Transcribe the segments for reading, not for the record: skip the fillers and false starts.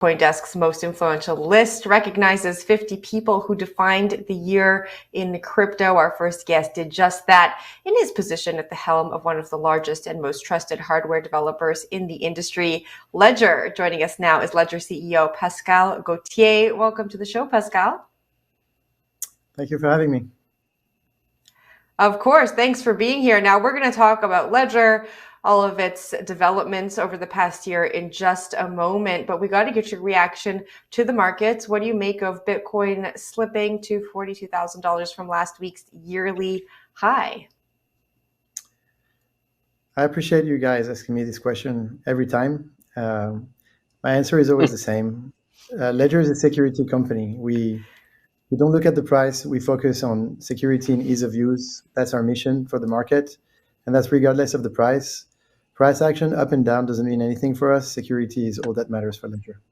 CoinDesk's most influential list recognizes 50 people who defined the year in crypto. Our first guest did just that in his position at the helm of one of the largest and most trusted hardware developers in the industry, Ledger. Joining us now is Ledger CEO Pascal Gauthier. Welcome to the show, Pascal. Thank you for having me. Of course. Thanks for being here. Now we're going to talk about Ledger, all of its developments over the past year in just a moment, but we got to get your reaction to the markets. What do you make of Bitcoin slipping to $42,000 from last week's yearly high? I appreciate you guys asking me this question every time. My answer is always the same. Ledger is a security company. We don't look at the price. We focus on security and ease of use. That's our mission for the market, and that's regardless of the price. Price action up and down doesn't mean anything for us. Security is all that matters for Ledger.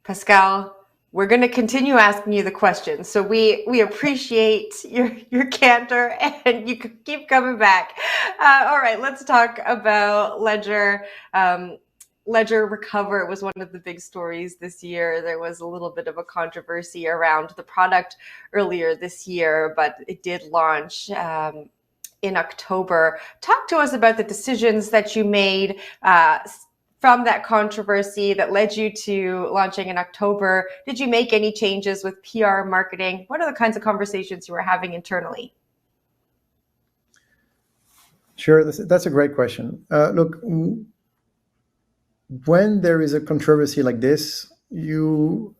Pascal, we're going to continue asking you the questions. So we appreciate your candor, and you can keep coming back. All right, let's talk about Ledger. Ledger Recover was one of the big stories this year. There was a little bit of a controversy around the product earlier this year, but it did launch in October. Talk to us about the decisions that you made from that controversy that led you to launching in October. Did you make any changes with PR marketing? What are the kinds of conversations you were having internally? Sure, that's a great question. Look, when there is a controversy like this, you,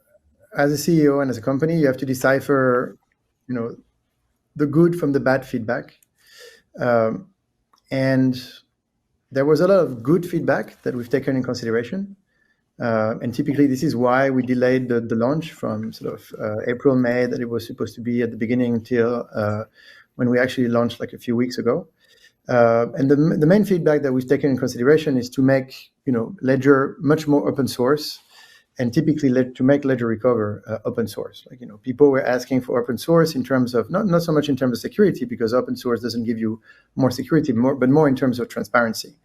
as a CEO and as a company, you have to decipher, the good from the bad feedback. And there was a lot of good feedback that we've taken in consideration. And typically this is why we delayed the launch from sort of April, May, that it was supposed to be at the beginning till when we actually launched like a few weeks ago. And the main feedback that we've taken in consideration is to make, Ledger much more open source, and typically to make Ledger Recover open source. People were asking for open source in terms of, not so much in terms of security, because open source doesn't give you more security, but more in terms of transparency.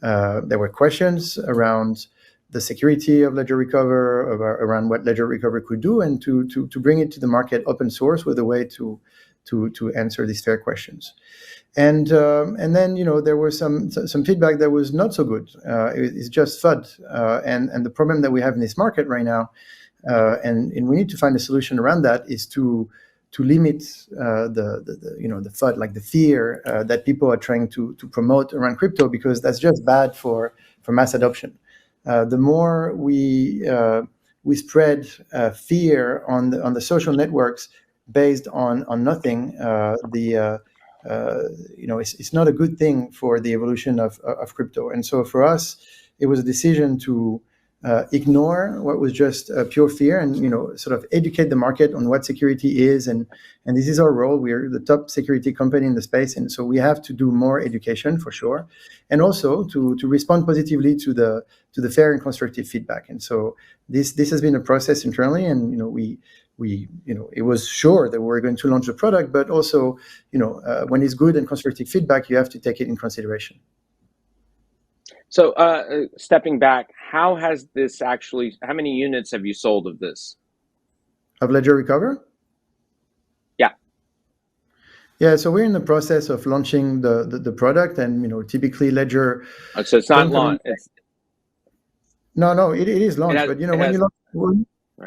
There were questions around the security of Ledger Recover, around what Ledger Recover could do, and to bring it to the market open source with a way to answer these fair questions. And then there was some feedback that was not so good. It's just FUD, and the problem that we have in this market right now, and we need to find a solution around that, is to limit the FUD, like the fear that people are trying to promote around crypto, because that's just bad for mass adoption. The more we spread fear on the social networks based on nothing, it's not a good thing for the evolution of crypto. And so for us, it was a decision to ignore what was just pure fear, and sort of educate the market on what security is, and this is our role. We're the top security company in the space, and so we have to do more education for sure, and also to respond positively to the fair and constructive feedback. And so this has been a process internally, and it was sure that we were going to launch the product, but also when it's good and constructive feedback, you have to take it in consideration. So stepping back, how many units have you sold of this? Of Ledger Recover? Yeah. Yeah, so we're in the process of launching the product, and typically Ledger... So it's not launched. No, it is launched,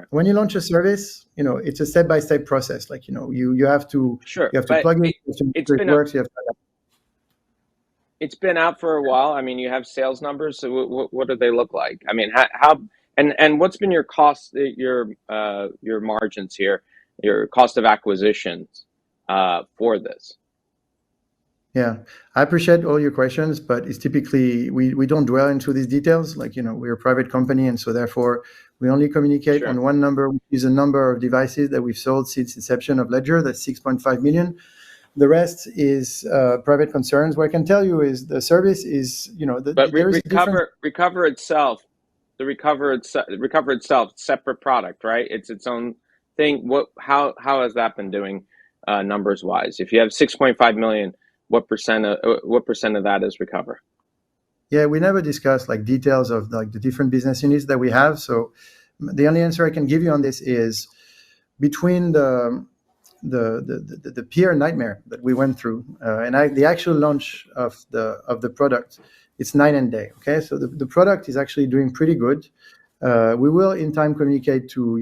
when you launch a service, it's a step-by-step process. Like, you have to, sure, you have to plug it, it works, you have to... It's been out for a while. I mean, you have sales numbers. So what do they look like? I mean, how and what's been your cost, your margins here, your cost of acquisitions for this? Yeah, I appreciate all your questions, but it's typically, we don't dwell into these details. Like, we're a private company, and so therefore we only communicate on one number, which is a number of devices that we've sold since inception of Ledger. That's 6.5 million. The rest is private concerns. What I can tell you is the service is, but Recover itself, separate product, right? It's its own thing. How has that been doing numbers wise? If you have 6.5 million, what percent of that is Recover? Yeah, we never discussed like details of like the different business units that we have. So the only answer I can give you on this is between the PR nightmare that we went through and the actual launch of the product, it's night and day. Okay, so the product is actually doing pretty good. We will in time communicate to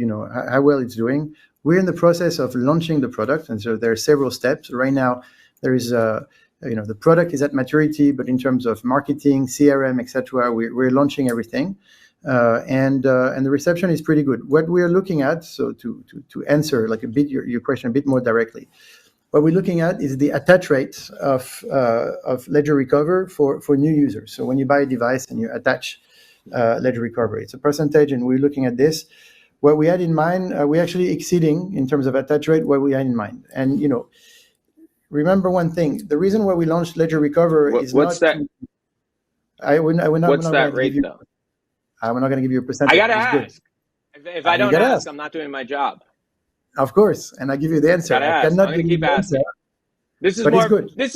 how well it's doing. We're in the process of launching the product, and so there are several steps. Right now, there is the product is at maturity, but in terms of marketing, CRM, etc., we're launching everything, and the reception is pretty good. What we are looking at, so to answer like a bit your question a bit more directly, what we're looking at is the attach rate of Ledger Recover for new users. So when you buy a device and you attach Ledger Recovery, it's a percentage, and we're looking at this. What we had in mind, we're actually exceeding in terms of attach rate what we had in mind. And remember one thing: the reason why we launched Ledger Recover is what's not. that? What's that rate though? I'm not going to give you a percentage. I gotta ask. If I don't ask, I'm not doing my job. Of course, and I give you the answer. I cannot give you the answer. This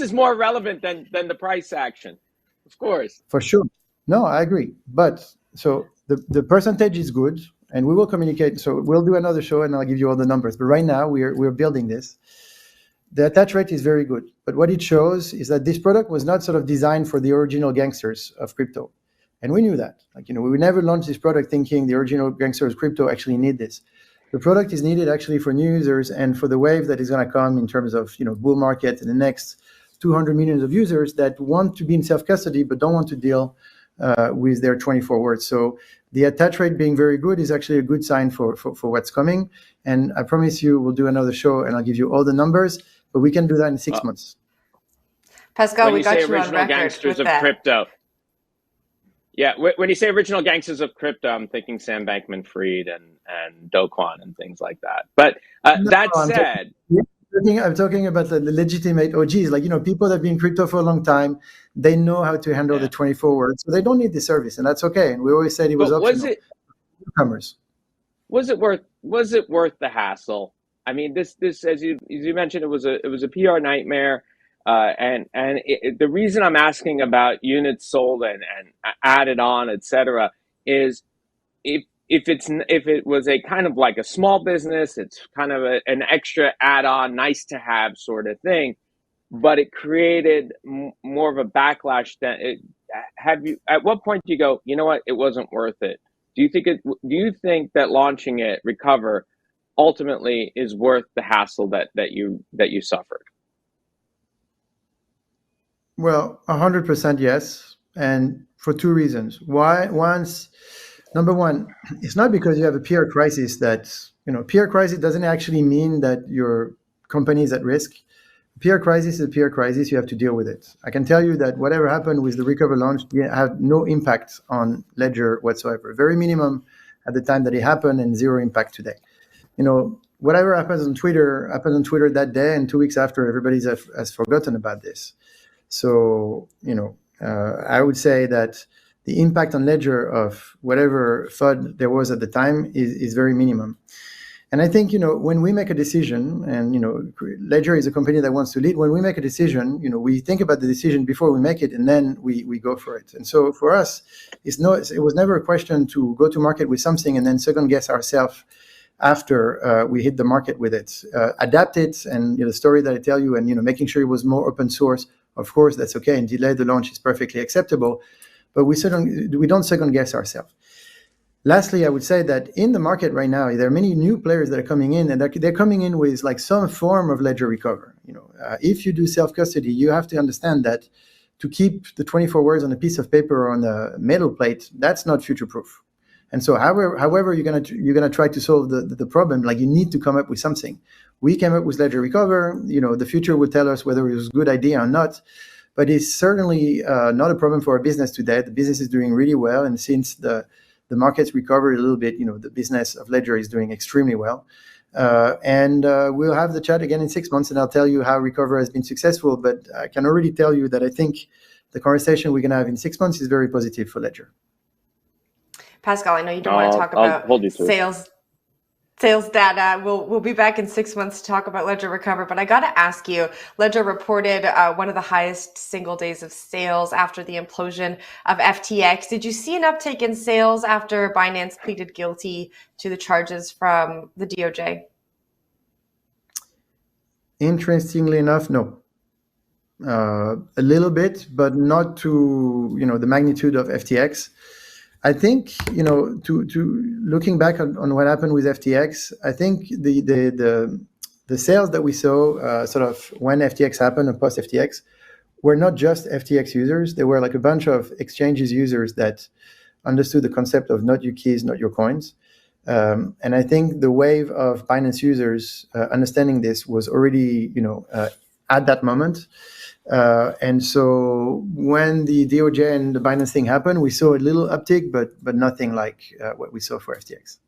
is more relevant than the price action, of course. For sure. No, I agree. But so the percentage is good, and we will communicate. So we'll do another show, and I'll give you all the numbers. But right now, we're building this. The attach rate is very good. But what it shows is that this product was not sort of designed for the original gangsters of crypto. And we knew that. We would never launch this product thinking the original gangsters of crypto actually need this. The product is needed actually for new users and for the wave that is going to come in terms of bull market and the next 200 million of users that want to be in self-custody but don't want to deal with their 24 words. So the attach rate being very good is actually a good sign for what's coming. And I promise you we'll do another show and I'll give you all the numbers, but we can do that in 6 months. Pascal, we got you on original gangsters of crypto. Yeah, when you say original gangsters of crypto, I'm thinking Sam Bankman-Fried and Do Kwon and things like that. But that said, I'm talking about the legitimate OGs, people that have been in crypto for a long time. They know how to handle the 24 words, so they don't need the service, and that's okay. And we always said it was optional. Newcomers. Was it worth the hassle? I mean, this as you mentioned, it was a PR nightmare. The reason I'm asking about units sold and added on, etc., is if it was a kind of like a small business, it's kind of an extra add-on, nice to have sort of thing, but it created more of a backlash. At what point do you go, you know what, it wasn't worth it? Do you think that launching it, Recover, ultimately is worth the hassle that you suffered? Well, 100% yes, and for two reasons. Why? Number one, it's not because you have a PR crisis that, PR crisis doesn't actually mean that your company is at risk. PR crisis is a PR crisis, you have to deal with it. I can tell you that whatever happened with the Recover launch had no impact on Ledger whatsoever. Very minimum at the time that it happened and zero impact today. Whatever happens on Twitter that day, and 2 weeks after, everybody has forgotten about this. So, I would say that the impact on Ledger of whatever FUD there was at the time is very minimum. And I think, when we make a decision, and, Ledger is a company that wants to lead, when we make a decision, we think about the decision before we make it, and then we go for it. And so for us, it was never a question to go to market with something and then second guess ourselves after we hit the market with it. Adapt it, and the story that I tell you, and making sure it was more open source. Of course, that's okay, and delay the launch is perfectly acceptable, but we don't second guess ourselves. Lastly, I would say that in the market right now, there are many new players that are coming in, and they're coming in with like some form of Ledger Recover. If you do self-custody, you have to understand that to keep the 24 words on a piece of paper or on a metal plate, that's not future-proof. And so, however you're gonna try to solve the problem, you need to come up with something. We came up with Ledger Recover. The future will tell us whether it was a good idea or not, but it's certainly not a problem for our business today. The business is doing really well, and since the market's recovered a little bit, the business of Ledger is doing extremely well. And we'll have the chat again in 6 months, and I'll tell you how Recover has been successful. But I can already tell you that I think the conversation we're gonna have in 6 months is very positive for Ledger. Pascal, I know you don't want to talk about sales data. We'll be back in 6 months to talk about Ledger Recover, but I got to ask you, Ledger reported one of the highest single days of sales after the implosion of FTX. Did you see an uptick in sales after Binance pleaded guilty to the charges from the DOJ? Interestingly enough, no. A little bit, but not to the magnitude of FTX. I think to looking back on what happened with FTX, I think the sales that we saw sort of when FTX happened and post FTX were not just FTX users. They were like a bunch of exchanges users that understood the concept of not your keys, not your coins. And I think the wave of Binance users understanding this was already at that moment. And so when the DOJ and the Binance thing happened, we saw a little uptick, but nothing like what we saw for FTX.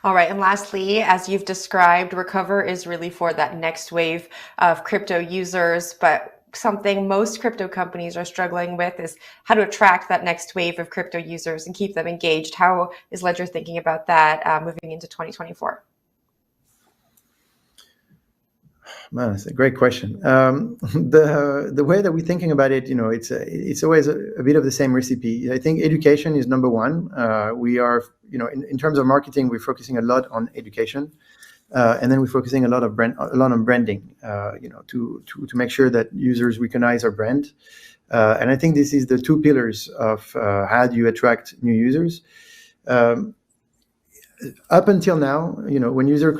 All right. And lastly, as you've described, Recover is really for that next wave of crypto users. But something most crypto companies are struggling with is how to attract that next wave of crypto users and keep them engaged. How is Ledger thinking about that moving into 2024? Man, that's a great question. The way that we're thinking about it, it's always a bit of the same recipe. I think education is number one. We are, in terms of marketing, we're focusing a lot on education, and then we're focusing a lot on branding. To make sure that users recognize our brand. And I think this is the two pillars of how do you attract new users. Up until now, when users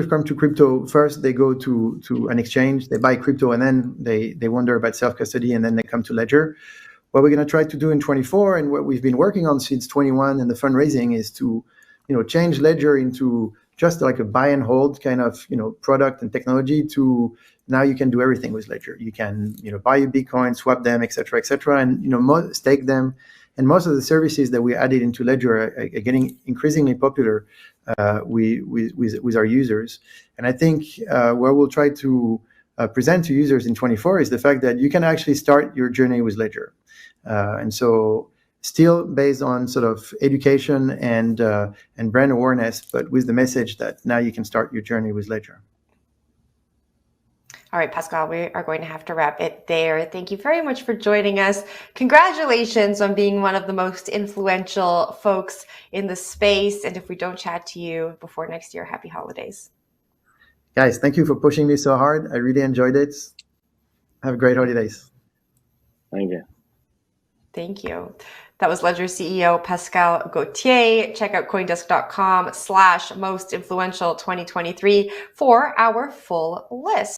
come to crypto, first they go to an exchange, they buy crypto, and then they wonder about self-custody, and then they come to Ledger. What we're going to try to do in 24, and what we've been working on since 21 and the fundraising, is to change Ledger into just like a buy and hold kind of product and technology. To now you can do everything with Ledger. You can buy your Bitcoin, swap them, etc., and stake them. And most of the services that we added into Ledger are getting increasingly popular with our users. And I think what we'll try to present to users in 24 is the fact that you can actually start your journey with Ledger. And so still based on sort of education and brand awareness, but with the message that now you can start your journey with Ledger. All right, Pascal, we are going to have to wrap it there. Thank you very much for joining us. Congratulations on being one of the most influential folks in the space. And if we don't chat to you before next year, happy holidays. Guys, thank you for pushing me so hard. I really enjoyed it. Have a great holidays. Thank you. Thank you. That was Ledger CEO Pascal Gauthier. Check out coindesk.com/most influential 2023 for our full list.